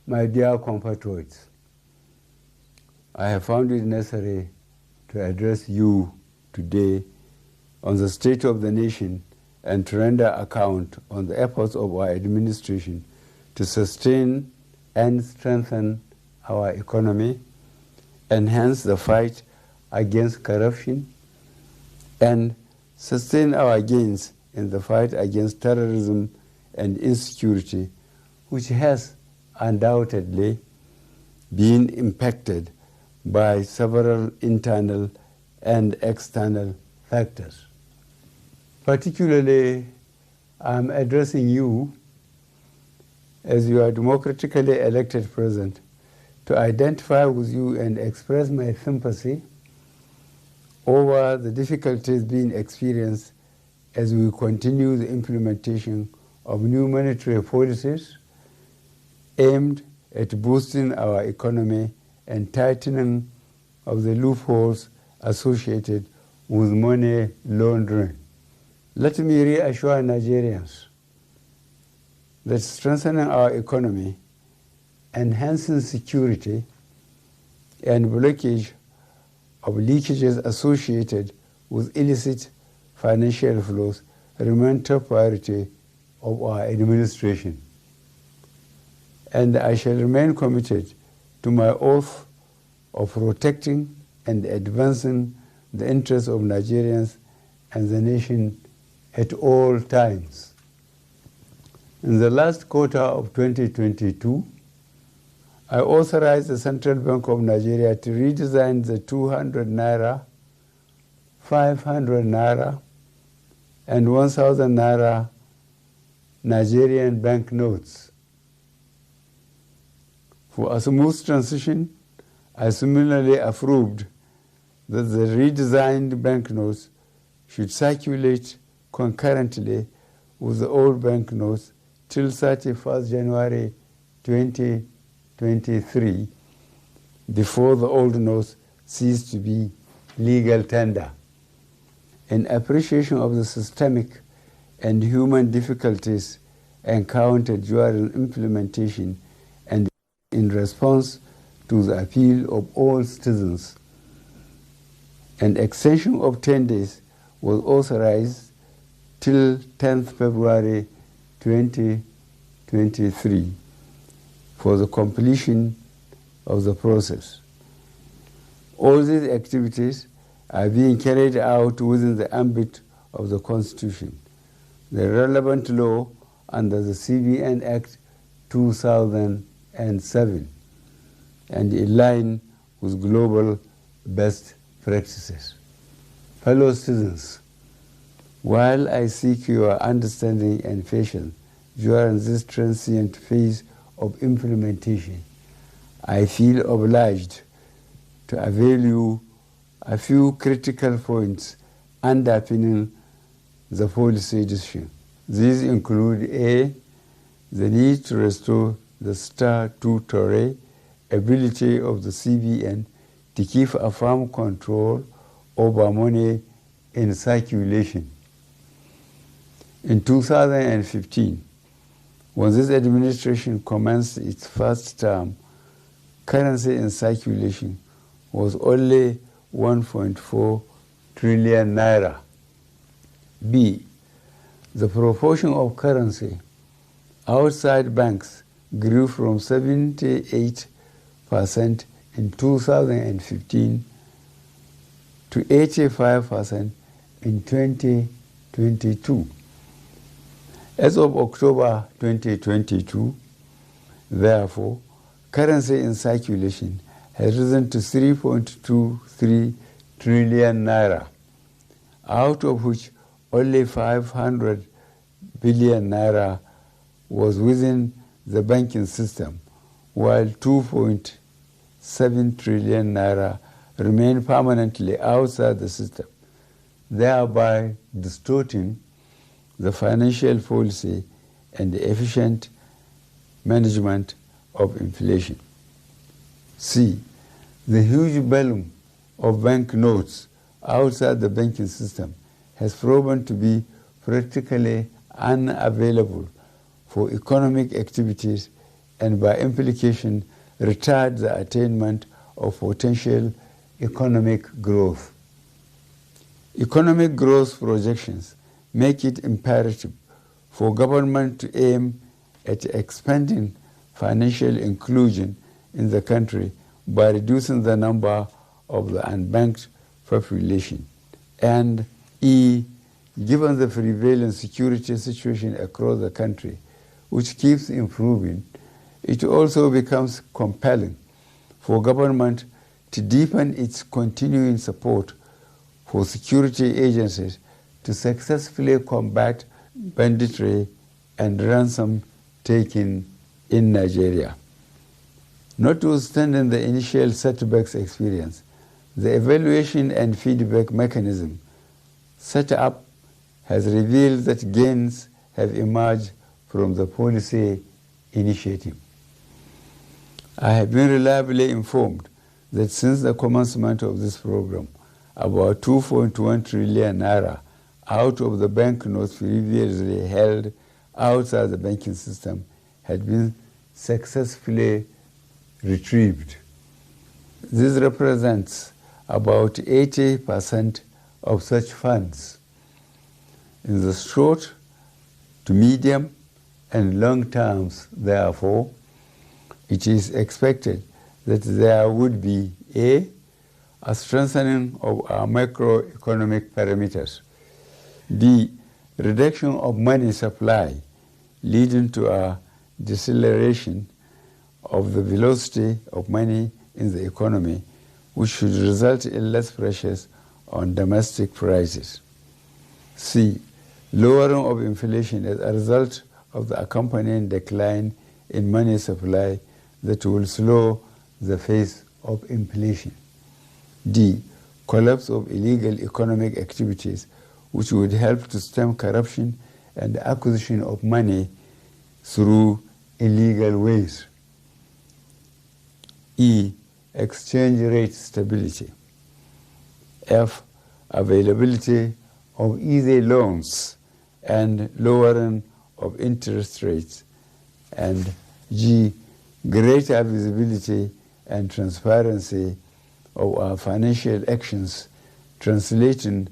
My dear compatriots, I have found it necessary to address you today on the state of the nation and to render account on the efforts of our administration to sustain and strengthen our economy, enhance the fight against corruption, and sustain our gains in the fight against terrorism and insecurity, which has undoubtedly been impacted by several internal and external factors. Particularly, I'm addressing you as your democratically elected president to identify with you and express my sympathy over the difficulties being experienced as we continue the implementation of new monetary policies aimed at boosting our economy and tightening of the loopholes associated with money laundering. Let me reassure Nigerians that strengthening our economy, enhancing security, and blockage of leakages associated with illicit financial flows remain top priority of our administration. And I shall remain committed to my oath of protecting and advancing the interests of Nigerians and the nation at all times. In the last quarter of 2022, I authorized the Central Bank of Nigeria to redesign the 200 naira, 500 naira, and 1,000 naira Nigerian banknotes. For a smooth transition, I similarly approved that the redesigned banknotes should circulate concurrently with the old banknotes till 31st January 2023, before the old notes cease to be legal tender. In appreciation of the systemic and human difficulties encountered during implementation and in response to the appeal of all citizens, an extension of 10 days was authorized till 10th February 2023 for the completion of the process. All these activities are being carried out within the ambit of the Constitution, the relevant law under the CBN Act 2007, and in line with global best practices. Fellow citizens, while I seek your understanding and patience during this transient phase of implementation, I feel obliged to avail you a few critical points underpinning the policy decision. These include A, the need to restore the statutory ability of the CBN to keep a firm control over money in circulation. In 2015, when this administration commenced its first term, currency in circulation was only 1.4 trillion naira. B, the proportion of currency outside banks grew from 78% in 2015 to 85% in 2022. As of October 2022, therefore, currency in circulation has risen to 3.23 trillion naira, out of which only 500 billion naira was within the banking system, while 2.7 trillion naira remain permanently outside the system, thereby distorting the financial policy and the efficient management of inflation. C, the huge volume of bank notes outside the banking system has proven to be practically unavailable for economic activities and by implication retard the attainment of potential economic growth. Economic growth projections make it imperative for government to aim at expanding financial inclusion in the country by reducing the number of the unbanked population. And E, given the prevailing security situation across the country, which keeps improving, it also becomes compelling for government to deepen its continuing support for security agencies to successfully combat banditry and ransom taking in Nigeria. Notwithstanding the initial setbacks experience, the evaluation and feedback mechanism set up has revealed that gains have emerged from the policy initiative. I have been reliably informed that since the commencement of this program, about 2.1 trillion naira out of the banknotes previously held outside the banking system had been successfully retrieved. This represents about 80% of such funds. In the short to medium and long terms, therefore, it is expected that there would be a strengthening of our macroeconomic parameters, B, reduction of money supply leading to a deceleration of the velocity of money in the economy, which should result in less pressures on domestic prices. C, lowering of inflation as a result of the accompanying decline in money supply that will slow the pace of inflation. D, collapse of illegal economic activities which would help to stem corruption and the acquisition of money through illegal ways. E, exchange rate stability. F, availability of easy loans and lowering of interest rates. And G, greater visibility and transparency of our financial actions, translating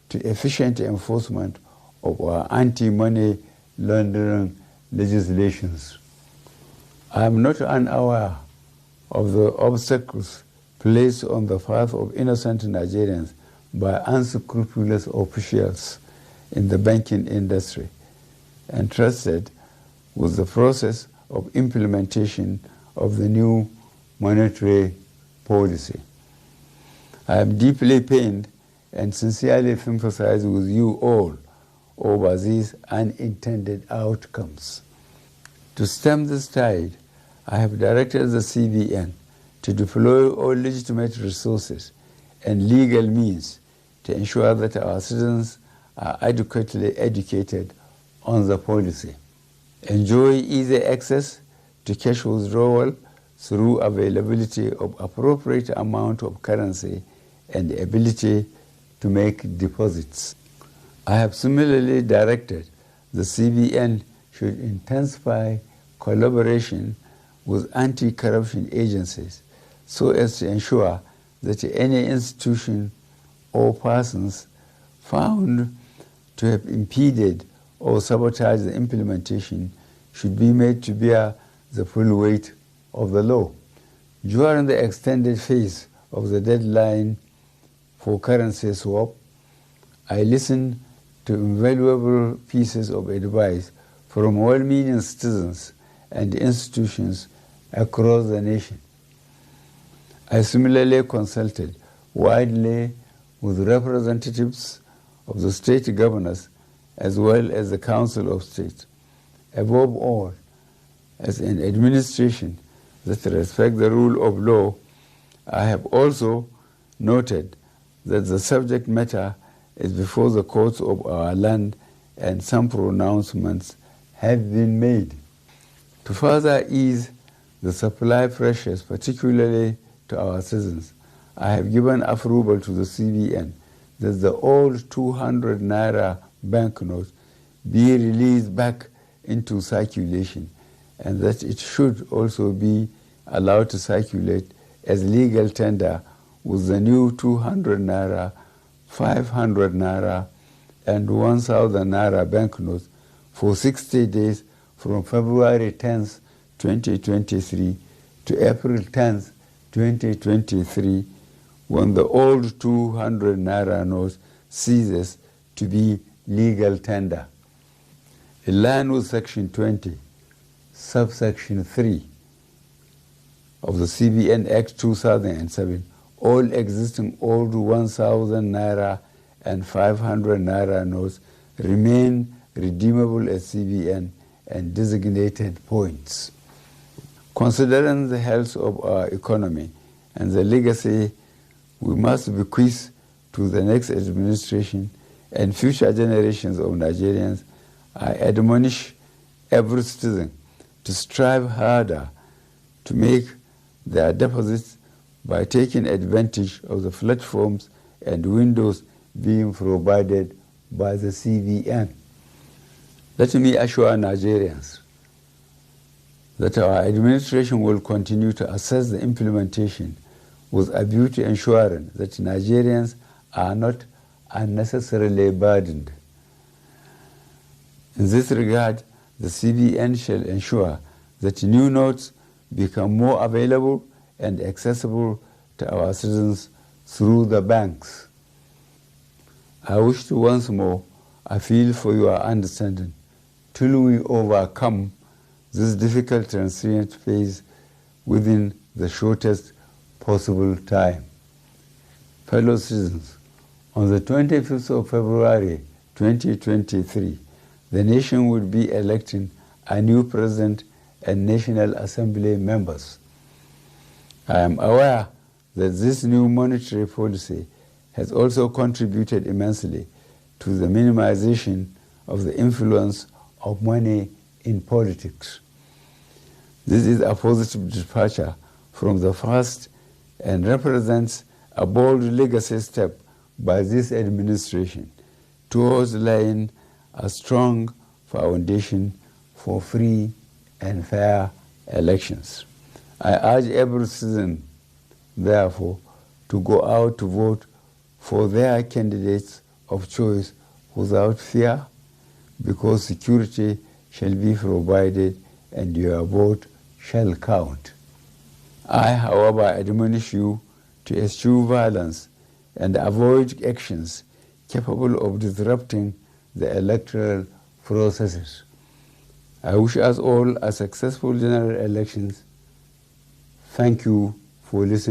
to efficient enforcement of our anti-money laundering legislations. I am not unaware of the obstacles placed on the path of innocent Nigerians by unscrupulous officials in the banking industry, entrusted with the process of implementation of the new monetary policy. I am deeply pained and sincerely sympathize with you all over these unintended outcomes. To stem this tide, I have directed the CBN to deploy all legitimate resources and legal means to ensure that our citizens are adequately educated on the policy, enjoy easy access to cash withdrawal through availability of appropriate amount of currency and the ability to make deposits. I have similarly directed the CBN should intensify collaboration with anti-corruption agencies so as to ensure that any institution or persons found to have impeded or sabotaged the implementation should be made to bear the full weight of the law. During the extended phase of the deadline for currency swap, I listened to invaluable pieces of advice from well-meaning citizens and institutions across the nation. I similarly consulted widely with representatives of the state governors as well as the Council of State. Above all, as an administration that respects the rule of law, I have also noted that the subject matter is before the courts of our land and some pronouncements have been made. To further ease the supply pressures, particularly to our citizens, I have given approval to the CBN that the old 200 naira banknotes be released back into circulation and that it should also be allowed to circulate as legal tender with the new 200 naira, 500 naira, and 1,000 naira banknotes for 60 days from February 10th, 2023 to April 10th, 2023, when the old 200 naira note ceases to be legal tender. In line with Section 20, subsection 3 of the CBN Act 2007, all existing old 1,000 naira and 500 naira notes remain redeemable at CBN and designated points. Considering the health of our economy and the legacy we must bequeath to the next administration and future generations of Nigerians, I admonish every citizen to strive harder to make their deposits by taking advantage of the platforms and windows being provided by the CBN. Let me assure Nigerians that our administration will continue to assess the implementation with a view to ensuring that Nigerians are not unnecessarily burdened. In this regard, the CBN shall ensure that new notes become more available and accessible to our citizens through the banks. I wish to once more appeal for your understanding till we overcome this difficult transient phase within the shortest possible time. Fellow citizens, on the 25th of February 2023, the nation will be electing a new president and National Assembly members. I am aware that this new monetary policy has also contributed immensely to the minimization of the influence of money in politics. This is a positive departure from the past and represents a bold legacy step by this administration towards laying a strong foundation for free and fair elections. I urge every citizen, therefore, to go out to vote for their candidates of choice without fear, because security shall be provided and your vote shall count. I, however, admonish you to eschew violence and avoid actions capable of disrupting the electoral processes. I wish us all a successful general elections. Thank you for listening.